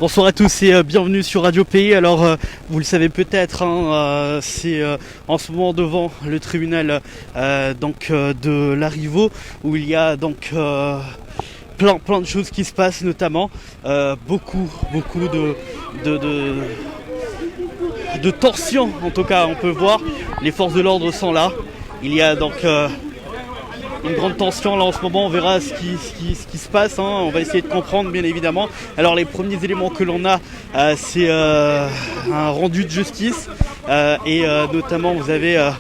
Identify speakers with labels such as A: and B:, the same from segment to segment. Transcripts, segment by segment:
A: Bonsoir à tous et bienvenue sur Radio Pays. Alors vous le savez peut-être, c'est en ce moment devant le tribunal de Larivot où il y a donc plein de choses qui se passent, notamment beaucoup de tensions. En tout cas, on peut voir les forces de l'ordre sont là. Il y a donc une grande tension là en ce moment. On verra ce qui se passe, hein. On va essayer de comprendre, bien évidemment. Alors les premiers éléments que l'on a, c'est un rendu de justice et notamment vous avez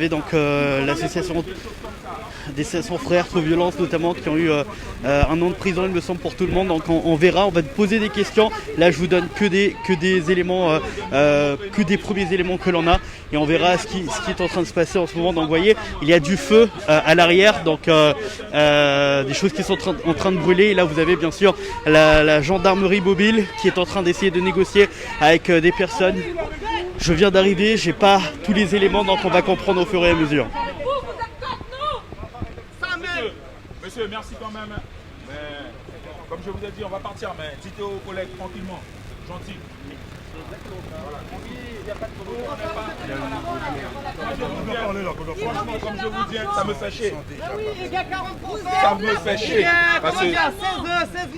A: donc l'association des frères sous violence notamment qui ont eu un an de prison, il me semble, pour tout le monde. Donc on verra, on va te poser des questions. Là je vous donne que des éléments, que des premiers éléments que l'on a, et on verra ce qui est en train de se passer en ce moment. Donc vous voyez, il y a du feu à l'arrière, donc des choses qui sont en train de brûler. Et là vous avez bien sûr la gendarmerie mobile qui est en train d'essayer de négocier avec des personnes. Je viens d'arriver, j'ai pas tous les éléments, donc on va comprendre au fur et à mesure.
B: Monsieur, merci quand même. Mais, comme je vous ai dit, on va partir, mais dites aux collègues tranquillement, gentil. Voilà. Il n'y a pas de problème. Franchement, comme je vous dis, ça me fait chier. Ça me fait chier. Parce que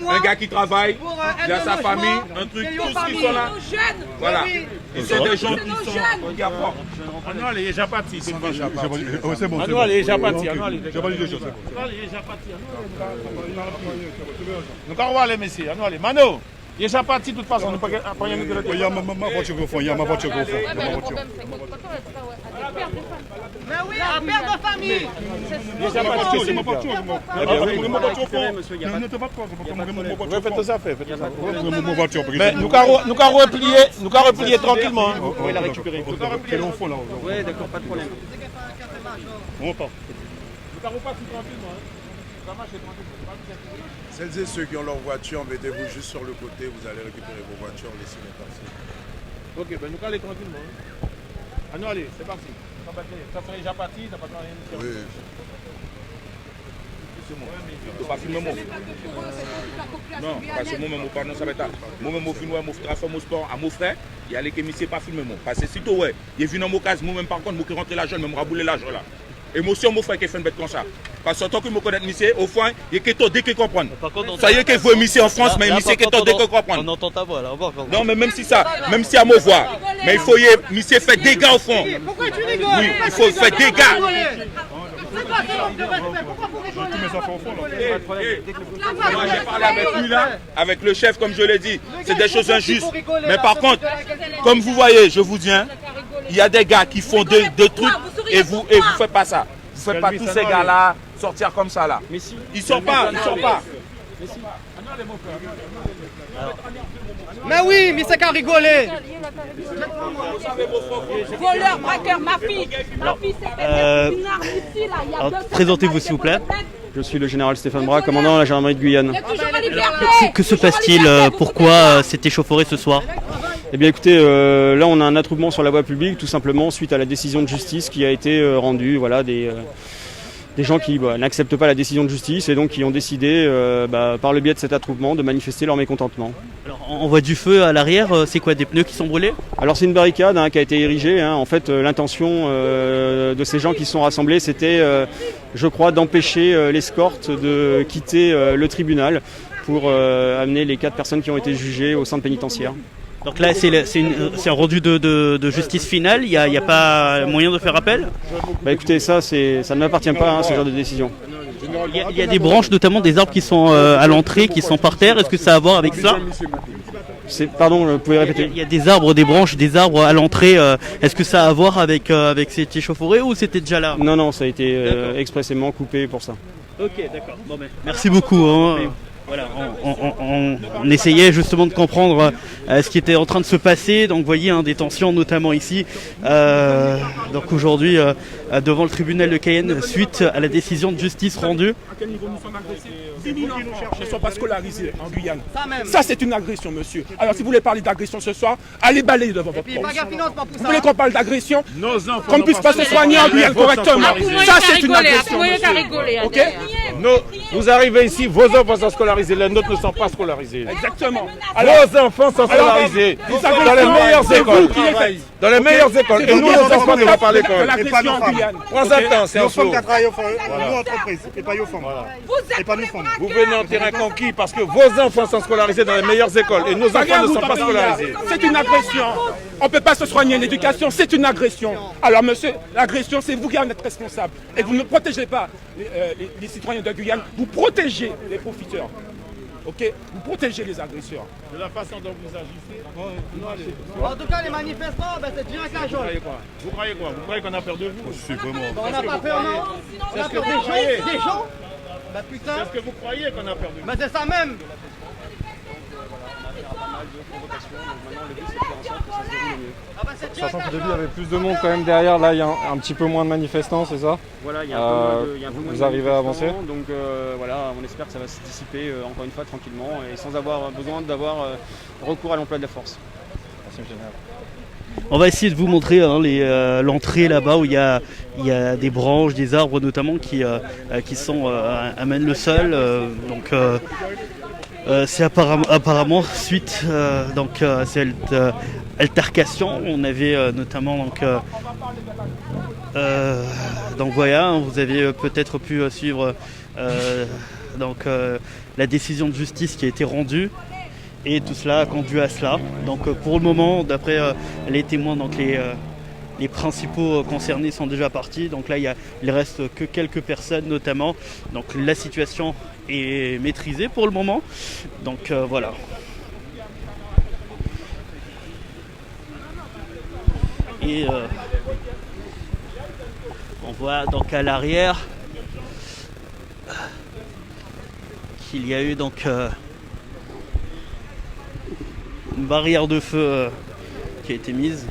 B: un gars qui travaille, il a sa famille, un truc, tous ceux qui sont là. Voilà. Ils sont des gens qui sont handicapants.
C: Non, il est déjà parti.
B: C'est bon.
C: Non, il est déjà parti. Nous allons voir les messieurs. Allez, Mano, il est déjà parti de toute façon.
D: Il y a ma voiture au fond. Il y a ma voiture au fond.
E: Mais oui, un père de famille.
C: Il est déjà parti.
D: C'est ma voiture. Ma voiture au fond. Ne te batte pas.
C: Faites ça, faites ça.
D: Ma voiture.
C: Mais nous allons replier tranquillement.
A: Oui, la récupérer.
D: C'est au fond là.
A: Oui, d'accord, pas de problème.
D: On part.
C: Nous allons partir tranquillement. Ça marche tranquillement.
F: Celles et ceux qui ont leur voiture, mettez-vous juste sur le côté, vous allez récupérer vos voitures, laissez-les passer.
C: Ok, ben nous allons aller tranquillement. Nous allez, c'est parti. Ça serait déjà parti, ça pas rien.
F: Oui.
B: Tu pas filmer moi. Non, parce que moi-même, pardon, ça va être moi-même, au final, mon frère, mon sport, à mon frère, il y a les qui pas filmer moi. Parce que si tu ouais, il est venu dans mon cas, moi-même, par contre, moi qui rentre l'argent, même rabouler l'argent là. Émotion, mon frère, qui fait une bête comme ça. Parce que tant que je connais monsieur, au fond, il y a que dès qu'il comprend. Ça y est que vous monsieur en France, mais monsieur qui est dès qu'il comprend.
A: On entend ta voix là, on va.
B: Non, mais même si ça, même si à mon voix, mais il faut y monsieur faire dégâts au fond.
E: Pourquoi tu rigoles?
B: Oui, il faut faire dégâts.
E: C'est quoi ce manque de respect? Pourquoi vous rigolez?
D: Tous mes enfants au fond là.
B: Moi j'ai parlé avec lui là, avec le chef comme je l'ai dit, c'est des choses injustes. Mais par contre, comme vous voyez, je vous dis, hein, il y a des gars qui font deux trucs et vous faites pas ça. Vous faites pas tous ces gars là sortir comme ça là. Ils sont pas.
E: Mais oui, mais c'est qu'à rigoler.
G: Voleur, braqueur, ma fille s'est fait mettre une arme ici là. Il y a deux
A: Présentez-vous s'il vous plaît.
H: Je suis le général Stéphane Bras, commandant de la gendarmerie de Guyane.
G: Il y a toujours la liberté.
A: Que se passe-t-il? Pourquoi c'est échauffouré ce soir?
H: Eh bien écoutez, là on a un attroupement sur la voie publique, tout simplement suite à la décision de justice qui a été rendue. Voilà, des gens qui n'acceptent pas la décision de justice et donc qui ont décidé, par le biais de cet attroupement, de manifester leur mécontentement.
A: Alors, on voit du feu à l'arrière, c'est quoi, des pneus qui sont brûlés?
H: Alors c'est une barricade qui a été érigée. En fait, l'intention de ces gens qui se sont rassemblés, c'était, je crois, d'empêcher l'escorte de quitter le tribunal pour amener les 4 personnes qui ont été jugées au centre pénitentiaire.
A: Donc là, c'est un rendu de justice finale, il n'y a pas moyen de faire appel?
H: Écoutez, ça ne m'appartient pas, ce genre de décision.
A: Il y a des branches, notamment des arbres qui sont à l'entrée, qui sont par terre. Est-ce que ça a à voir avec ça?
H: Pardon, vous pouvez répéter?
A: Il y a des arbres, des branches, des arbres à l'entrée. Est-ce que ça a à voir avec cette échauffourée ou c'était déjà là?
H: Non, ça a été expressément coupé pour ça.
A: Ok, d'accord. Bon, merci beaucoup. Voilà, on essayait justement de comprendre ce qui était en train de se passer. Donc vous voyez des tensions notamment ici. Donc aujourd'hui devant le tribunal de Cayenne suite à la décision de justice rendue.
B: À quel niveau nous sommes agressés? 10 000 enfants ne sont pas scolarisés en Guyane. Ça c'est une agression monsieur. Alors si vous voulez parler d'agression ce soir, allez balayer devant votre porte. Vous voulez qu'on parle d'agression? Qu'on ne puisse pas se soigner en Guyane correctement. Ça c'est une agression monsieur. Ok?
C: Vous arrivez ici, vos enfants sont scolarisés, les nôtres ne sont pas scolarisés.
B: Exactement.
C: Vos enfants sont scolarisés dans les meilleures écoles. Dans les meilleures écoles. Et nous, nos enfants ne vont pas à l'école. Prends un temps, c'est un saut.
D: Nous, entreprise, et pas Yofam. Et pas nous femmes.
C: Vous venez en terrain conquis parce que vos enfants sont scolarisés dans les meilleures écoles et nos enfants ne sont pas scolarisés.
B: C'est une agression. On ne peut pas se soigner. L'éducation, c'est une agression. Alors, monsieur, l'agression, c'est vous qui en êtes responsable. Et vous ne protégez pas les citoyens de Guyane, vous protégez les profiteurs. Ok, vous protégez les agresseurs.
C: De la façon dont vous agissez.
E: En tout cas, les manifestants, c'est dur avec la jaune.
C: Vous croyez quoi? Vous croyez qu'on a peur de vous?
E: On n'a pas peur, non? On a peur des gens? Bah putain.
C: Est-ce que vous croyez qu'on a peur de vous?
E: Bah c'est ça même.
I: Sachant qu'au début il y avait plus de monde quand même derrière, là il y a un petit peu moins de manifestants, c'est ça?
H: Voilà, il y a un peu moins de
I: vous arrivez à avancer?
H: Donc voilà, on espère que ça va se dissiper encore une fois tranquillement et sans avoir besoin d'avoir recours à l'emploi de la force.
I: Merci M. Général.
A: On va essayer de vous montrer l'entrée là-bas où il y a des branches, des arbres notamment qui amènent le sol. C'est apparemment suite à cette altercation. On avait notamment voilà, vous avez peut-être pu suivre la décision de justice qui a été rendue. Et tout cela a conduit à cela. Donc pour le moment, d'après les témoins, les principaux concernés sont déjà partis. Donc là, il reste que quelques personnes notamment. Donc la situation est maîtrisée pour le moment. Donc voilà. Et on voit donc à l'arrière qu'il y a eu donc une barrière de feu qui a été mise.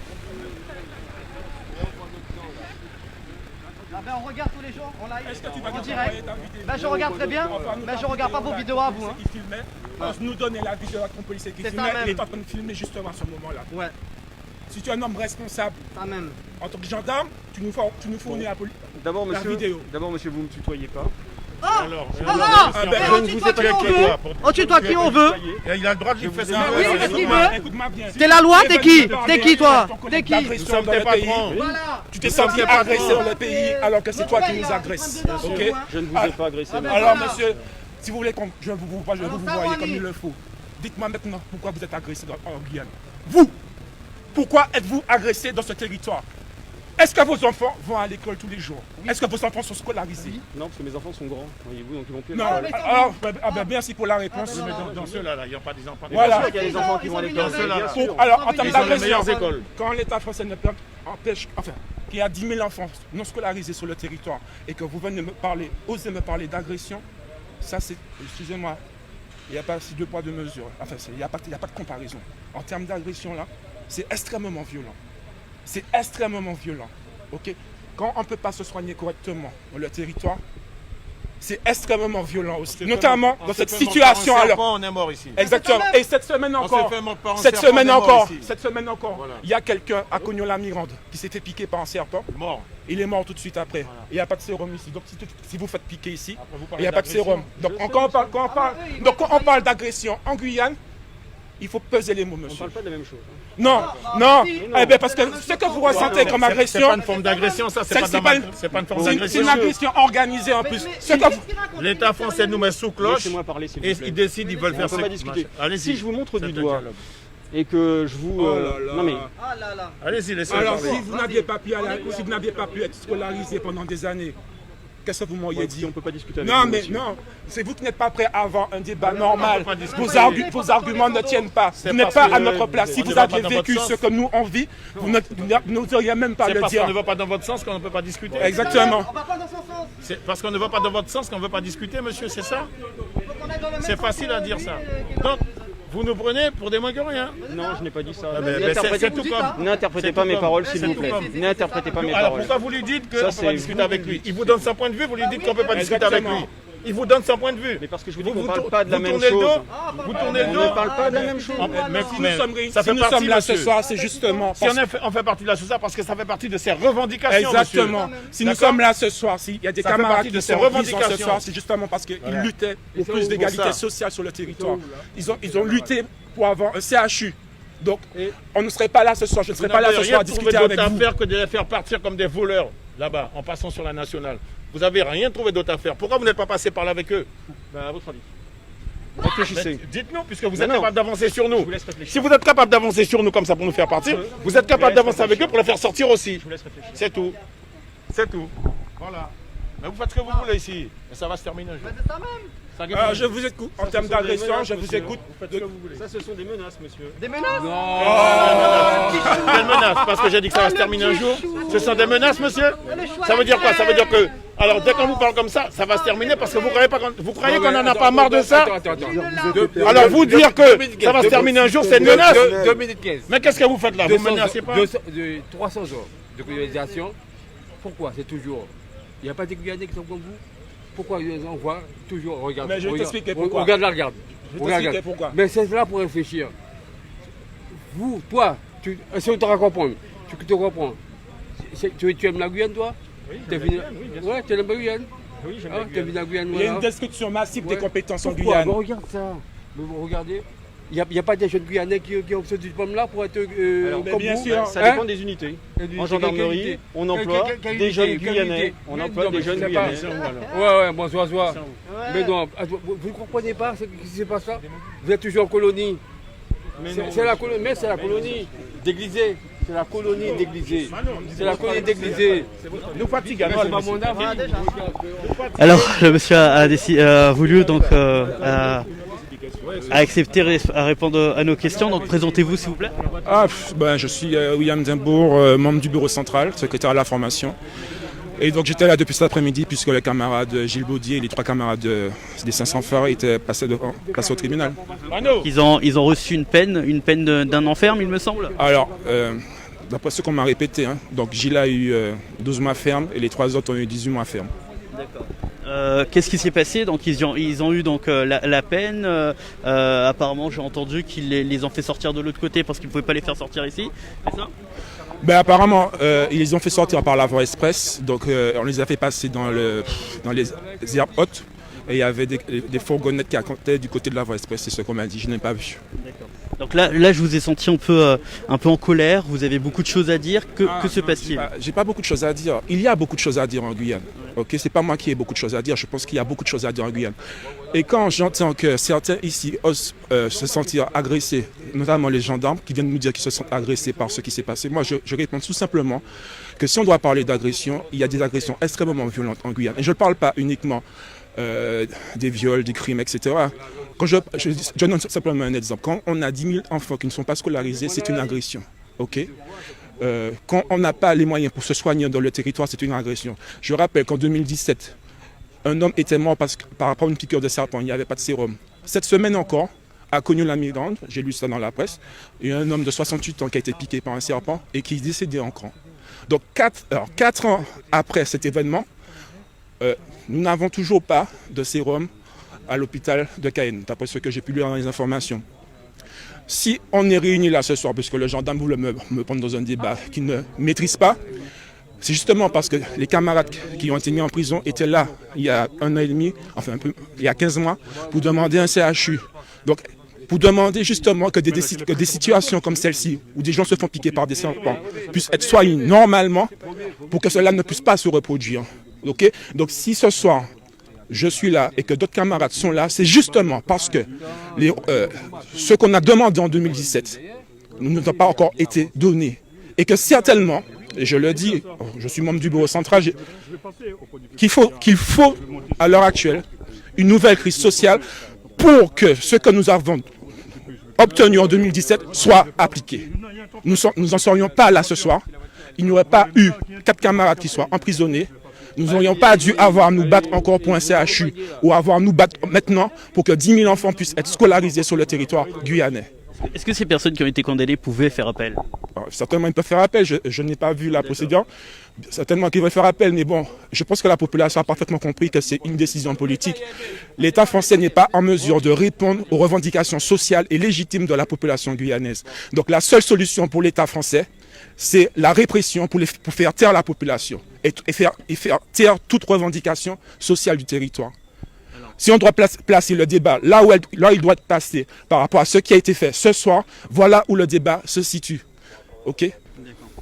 E: On regarde tous les jours, on live, en direct. Je regarde très bien, mais je regarde pas vos vidéos à vous.
B: Qui filmait, nous donner la vidéo à ton policier qui filmait, il est en train de filmer justement à ce moment-là.
E: Ouais.
B: Si tu es un homme responsable,
E: ça même.
B: En tant que gendarme, tu nous fournis la vidéo.
H: D'abord, monsieur, vous ne me tutoyez pas.
E: On tutoie qui on veut.
C: Il a le droit de faire ça.
B: Écoute-moi bien.
E: T'es la loi, t'es qui? T'es qui toi? T'es qui?
B: Nous sommes tes patrons. Tu t'es senti agressé dans le pays alors que c'est toi qui nous agresses. Ok?
H: Je ne vous ai pas agressé.
B: Alors monsieur, si vous voulez que je vous voie comme il le faut, dites-moi maintenant pourquoi vous êtes agressé en Guyane. Vous, pourquoi êtes-vous agressé dans ce territoire? Est-ce que vos enfants vont à l'école tous les jours? Est-ce que vos enfants sont scolarisés?
H: Non, parce que mes enfants sont grands, voyez-vous, donc ils vont plus.
B: Non, alors, merci pour la réponse.
C: Dans ceux-là, il n'y a pas des enfants.
B: Voilà.
H: Il y a des enfants qui vont à l'école.
B: Alors, en termes d'agression,
C: écoles.
B: quand l'État français ne empêche, qu'il y a 10 000 enfants non scolarisés sur le territoire et que vous venez osez me parler d'agression, ça c'est, excusez-moi, il n'y a pas si deux poids deux mesures. Enfin, il n'y a pas de comparaison. En termes d'agression là, c'est extrêmement violent. C'est extrêmement violent. Ok? Quand on ne peut pas se soigner correctement dans le territoire, c'est extrêmement violent aussi. Notamment dans cette situation alors.
C: On est mort ici.
B: Exactement. Et cette semaine encore, il y a quelqu'un à Cognon-la-Mirande qui s'est fait piquer par un serpent.
C: Mort.
B: Il est mort tout de suite après. Voilà. Il n'y a pas de sérum ici. Donc si vous faites piquer ici, il n'y a pas de sérum. Donc quand on parle d'agression en Guyane, il faut peser les mots, monsieur.
H: On ne parle pas de la même chose.
B: Non. Eh bien, parce que ce que vous ressentez comme agression...
C: C'est pas une forme d'agression, ça, c'est pas une forme d'agression.
B: C'est une agression organisée en plus.
C: L'État français nous met sous cloche.
H: Laissez-moi parler, s'il
C: et
H: vous plaît.
C: ils décident, ils veulent faire ça.
H: Si je vous montre du doigt et que je vous...
B: Non mais...
C: Allez-y, laissez-moi parler.
B: Alors, si vous n'aviez pas pu être scolarisé pendant des années, qu'est-ce que vous m'auriez dit?
H: On ne peut pas discuter avec
B: vous.
H: Non,
B: c'est vous qui n'êtes pas prêt à avoir un débat normal. Vos arguments ne tiennent pas. Vous n'êtes pas à notre place. Si vous aviez vécu ce que nous on vit, vous n'oseriez même pas le dire.
C: C'est parce qu'on ne va pas dans votre sens qu'on ne peut pas discuter.
B: Exactement.
E: On va pas dans son sens.
C: C'est parce qu'on ne va pas dans votre sens qu'on ne veut pas discuter, monsieur, c'est ça? C'est facile à dire ça. Donc, vous nous prenez pour des moins que rien.
H: Non, je n'ai pas dit ça.
C: C'est tout comme.
H: N'interprétez pas mes paroles, s'il vous plaît. N'interprétez pas mes paroles.
C: Alors pourquoi vous lui dites qu'on ne peut pas discuter avec lui? Il vous donne son point de vue, vous lui dites qu'on ne peut pas discuter avec lui. Il vous donne son point de vue.
H: Mais parce que je vous dis qu'on ne parle pas de la même chose.
C: Vous tournez le dos.
H: On ne parle pas de la même chose.
C: Si nous sommes là ce soir, c'est justement... Si on fait partie de là ce soir, parce que ça fait partie de ses revendications. Exactement. Si nous sommes là ce soir, s'il y a des camarades qui sont revendications ce soir, c'est justement parce qu'ils luttaient pour plus d'égalité sociale sur le territoire. Ils ont lutté pour avoir un CHU. Donc, on ne serait pas là ce soir. Je ne serais pas là ce soir à discuter avec vous. Vous n'avez rien trouvé d'autre à faire que de les faire partir comme des voleurs, là-bas, en passant sur la nationale. Vous n'avez rien trouvé d'autre à faire. Pourquoi vous n'êtes pas passé par là avec eux? À votre avis. Réfléchissez. Dites-nous, puisque vous êtes capable d'avancer sur nous. Si vous êtes capable d'avancer sur nous comme ça pour nous faire partir, vous êtes capable d'avancer avec eux pour les faire sortir aussi. Je vous laisse réfléchir. C'est tout. C'est tout. Voilà. Mais vous faites ce que vous voulez ici. Et ça va se terminer un jour.
E: C'est ça même.
C: Je vous écoute. En termes d'agression, je vous écoute.
H: Ça, ce sont des menaces, monsieur.
E: Des menaces?
C: Non. Quelles menaces? Parce que j'ai dit que ça va se terminer un jour. Ce sont des menaces, monsieur? Ça veut dire quoi? Ça veut dire que... Alors, dès qu'on vous parle comme ça, ça va se terminer parce que vous croyez qu'on n'en a pas marre de ça? Alors, vous dire que ça va se terminer un jour, c'est une menace?
J: 2 minutes 15.
C: Mais qu'est-ce que vous faites là? Vous menacez pas?
J: 300 heures de colonisation. Pourquoi? C'est toujours... Il n'y a pas des Guyanais qui sont comme vous? Pourquoi on voit toujours, regarde,
C: mais je vais t'expliquer pourquoi.
J: Regarde là, regarde.
C: Je vais t'expliquer pourquoi.
J: Mais c'est là pour réfléchir. Vous, toi, si on te comprendre, tu te comprends. Tu aimes la Guyane, toi? Oui, j'aime la Guyane, oui, bien sûr. Ouais, tu aimes la Guyane? Oui, j'aime la Guyane.
C: Il y a une destruction massive des compétences en Guyane.
J: Regarde ça. Regardez. Il n'y a pas des jeunes Guyanais qui ont ce diplôme-là pour être comme
H: bien
J: vous?
H: sûr, ça dépend des unités. En gendarmerie, on emploie des jeunes Guyanais. On emploie des jeunes Guyanais.
J: Ouais, bon, soit. Mais non, vous ne comprenez pas ce qui se passe là? Vous êtes toujours en colonie. C'est la colonie, mais c'est la colonie déguisée. C'est la colonie déguisée. C'est la colonie déguisée.
C: Nous fatiguons.
A: Alors, le monsieur a voulu donc a accepté à répondre à nos questions. Donc présentez-vous s'il vous plaît.
K: Je suis William Dimbourg, membre du bureau central, secrétaire à la formation. Et donc j'étais là depuis cet après-midi puisque les camarades Gilles Baudier et les 3 camarades des 500 phares étaient passés au tribunal.
A: Ils ont reçu une peine d'un enferme il me semble.
K: Alors, d'après ce qu'on m'a répété, donc Gilles a eu 12 mois ferme et les 3 autres ont eu 18 mois ferme.
A: D'accord. Qu'est-ce qui s'est passé? Donc ils ont eu donc la peine. Apparemment, j'ai entendu qu'ils les ont fait sortir de l'autre côté parce qu'ils ne pouvaient pas les faire sortir ici. C'est ça?
K: Apparemment, ils les ont fait sortir par la voie express. Donc on les a fait passer dans les herbes hautes. Et il y avait des fourgonnettes qui accompagnaient du côté de la voie express. C'est ce qu'on m'a dit. Je n'ai pas vu.
A: D'accord. Donc là, je vous ai senti un peu en colère. Vous avez beaucoup de choses à dire. Que se passe-t-il?
K: J'ai pas beaucoup de choses à dire. Il y a beaucoup de choses à dire en Guyane. Ok, c'est pas moi qui ai beaucoup de choses à dire. Je pense qu'il y a beaucoup de choses à dire en Guyane. Et quand j'entends que certains ici osent se sentir agressés, notamment les gendarmes qui viennent nous dire qu'ils se sentent agressés par ce qui s'est passé, moi je réponds tout simplement que si on doit parler d'agression, il y a des agressions extrêmement violentes en Guyane. Et je ne parle pas uniquement des viols, des crimes, etc. Quand je donne simplement un exemple. Quand on a 10 000 enfants qui ne sont pas scolarisés, c'est une agression. Okay? Quand on n'a pas les moyens pour se soigner dans le territoire, c'est une agression. Je rappelle qu'en 2017, un homme était mort par rapport à une piqûre de serpent. Il n'y avait pas de sérum. Cette semaine encore, a connu la migrante, j'ai lu ça dans la presse, il y a un homme de 68 ans qui a été piqué par un serpent et qui est décédé en camp. Donc 4 ans après cet événement, nous n'avons toujours pas de sérum à l'hôpital de Cayenne, d'après ce que j'ai pu lire dans les informations. Si on est réunis là ce soir, puisque le gendarme voulait me prendre dans un débat qu'il ne maîtrise pas, c'est justement parce que les camarades qui ont été mis en prison étaient là il y a 1 an et demi, enfin il y a 15 mois, pour demander un CHU. Donc, pour demander justement que des situations comme celle-ci, où des gens se font piquer par des serpents, puissent être soignées normalement, pour que cela ne puisse pas se reproduire. Okay? Donc si ce soir, je suis là et que d'autres camarades sont là, c'est justement parce que ce qu'on a demandé en 2017 ne nous a pas encore été donné. Et que certainement, et je le dis, je suis membre du bureau central, qu'il faut à l'heure actuelle une nouvelle crise sociale pour que ce que nous avons obtenu en 2017 soit appliqué. Nous n'en serions pas là ce soir. Il n'y aurait pas eu 4 camarades qui soient emprisonnés. Nous n'aurions pas dû avoir à nous battre encore pour un CHU ou avoir à nous battre maintenant pour que 10 000 enfants puissent être scolarisés sur le territoire guyanais.
A: Est-ce que ces personnes qui ont été condamnées pouvaient faire appel?
K: Certainement, ils peuvent faire appel. Je n'ai pas vu la procédure. Certainement qu'ils vont faire appel, mais bon, je pense que la population a parfaitement compris que c'est une décision politique. L'État français n'est pas en mesure de répondre aux revendications sociales et légitimes de la population guyanaise. Donc la seule solution pour l'État français, c'est la répression pour faire taire la population et faire taire toute revendication sociale du territoire. Si on doit placer le débat là où il doit être placé par rapport à ce qui a été fait ce soir, voilà où le débat se situe. Ok ?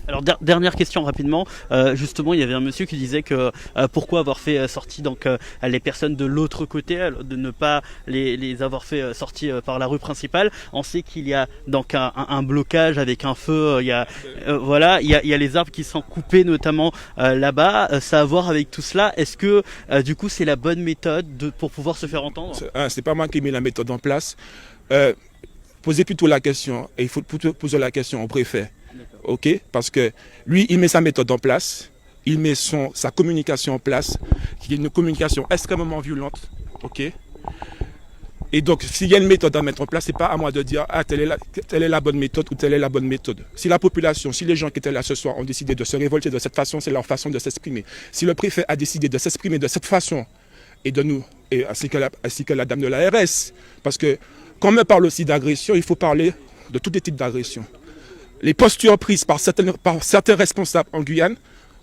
A: Alors dernière question rapidement, justement il y avait un monsieur qui disait que pourquoi avoir fait sortir donc les personnes de l'autre côté, de ne pas les avoir fait sortir par la rue principale. On sait qu'il y a donc un blocage avec un feu, il y a les arbres qui sont coupés notamment là-bas. Ça a à voir avec tout cela. Est-ce que du coup c'est la bonne méthode pour pouvoir se faire entendre?
K: C'est pas moi qui mets la méthode en place. Posez plutôt la question, et il faut plutôt poser la question au préfet. Ok, parce que lui, il met sa méthode en place, il met sa communication en place, qui est une communication extrêmement violente. Ok. Et donc, s'il y a une méthode à mettre en place, c'est pas à moi de dire telle est la bonne méthode ou telle est la bonne méthode. Si la population, si les gens qui étaient là ce soir ont décidé de se révolter de cette façon, c'est leur façon de s'exprimer. Si le préfet a décidé de s'exprimer de cette façon, et de nous, ainsi que la dame de l'ARS, parce que quand on me parle aussi d'agression, il faut parler de tous les types d'agression. Les postures prises par certains responsables en Guyane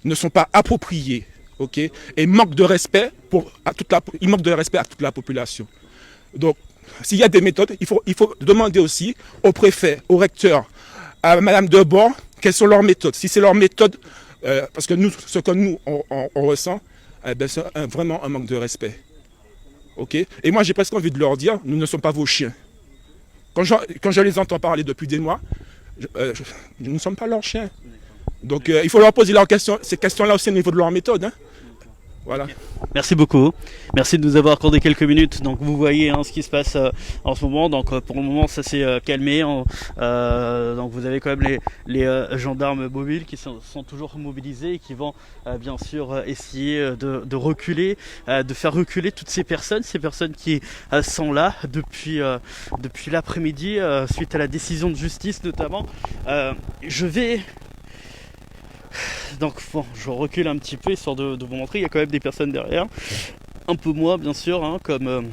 K: ne sont pas appropriées, ok, et manquent de respect à toute la population. Donc, s'il y a des méthodes, il faut demander aussi au préfet, au recteur, à Madame Debord, quelles sont leurs méthodes. Si c'est leurs méthodes, parce que ce que nous on ressent, c'est vraiment un manque de respect, ok. Et moi, j'ai presque envie de leur dire, nous ne sommes pas vos chiens. Quand je les entends parler depuis des mois, nous ne sommes pas leurs chiens. Donc il faut leur poser ces questions-là aussi au niveau de leur méthode. Hein. Voilà.
A: Merci beaucoup. Merci de nous avoir accordé quelques minutes. Donc vous voyez ce qui se passe en ce moment. Donc pour le moment ça s'est calmé. Donc vous avez quand même les gendarmes mobiles qui sont toujours mobilisés et qui vont bien sûr essayer de reculer, de faire reculer toutes ces personnes qui sont là depuis l'après-midi suite à la décision de justice notamment. Donc bon, je recule un petit peu histoire de vous montrer, il y a quand même des personnes derrière, un peu moins bien sûr, comme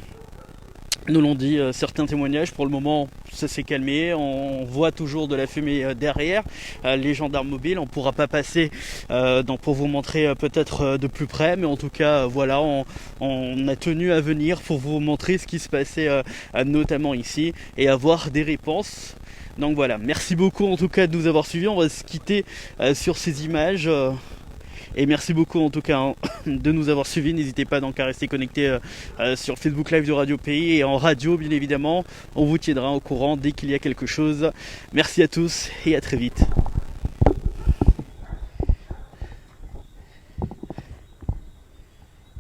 A: nous l'ont dit certains témoignages. Pour le moment ça s'est calmé, on voit toujours de la fumée derrière les gendarmes mobiles. On ne pourra pas passer pour vous montrer peut-être de plus près, mais en tout cas voilà, on a tenu à venir pour vous montrer ce qui se passait notamment ici et avoir des réponses. Donc voilà, merci beaucoup en tout cas de nous avoir suivis. On va se quitter sur ces images. Et merci beaucoup en tout cas de nous avoir suivis. N'hésitez pas donc à rester connecté sur Facebook Live de Radio Pays et en radio bien évidemment. On vous tiendra au courant dès qu'il y a quelque chose. Merci à tous et à très vite.